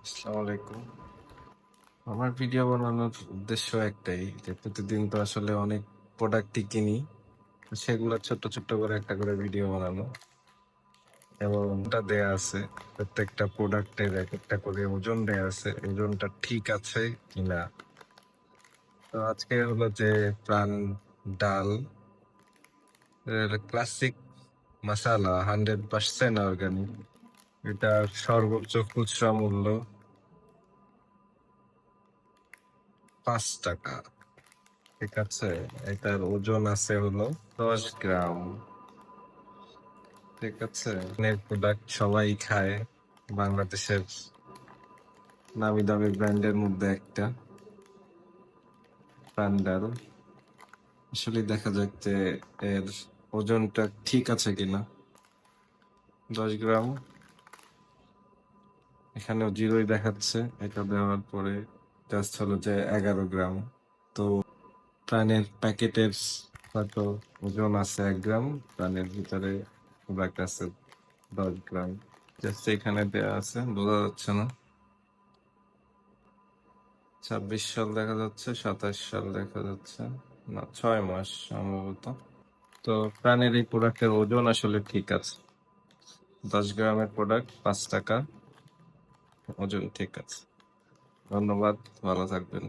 আসসালামু আলাইকুম। আমার ভিডিও বানানোর উদ্দেশ্য একটাই যে প্রতিদিন তো আসলে অনেক প্রোডাক্টই কিনি। সেগুলো ছোট্ট, ছোট্ট করে একটা করে ভিডিও বানানো এবং ওটা দেয়া আছে। প্রত্যেকটা প্রোডাক্টের একেকটা করে ওজন দেয়া আছে। ওজনটা ঠিক আছে কিনা। তো আজকে হলো যে প্রাণ ডাল ক্লাসিক মাসালা 100% অর্গানিক। এটার সর্বোচ্চ খুচরা মূল্য ৳৫। ঠিক আছে? এটার ওজন আছে হলো 10 গ্রাম। ঠিক আছে? এর প্রোডাক্ট সবাই খায়। বাংলাদেশের নামি দামি ব্র্যান্ডের মধ্যে একটা প্রাণডাল। আসলে দেখা যাক যে এর ওজনটা ঠিক আছে কিনা। 10 গ্রাম। এখানেও জিরোই দেখাচ্ছে। এটা দেওয়ার পরে জাস্ট হলো যে 11 গ্রাম। তো প্রাণের প্যাকেটের হয়তো ওজন আছে 1 গ্রাম। প্রাণের ভিতরে প্রোডাক্ট আছে 10 গ্রাম। জাস্ট এখানে দেয়া আছে, বোঝা যাচ্ছে না। 26 সাল দেখা যাচ্ছে, 27 সাল দেখা যাচ্ছে, না 6 মাস সম্ভবত। তো প্রাণের এই প্রোডাক্টের ওজন আসলে ঠিক আছে। 10 গ্রামের প্রোডাক্ট, ৳5, ওজন ঠিক আছে। ধন্যবাদ, ভালো থাকবেন।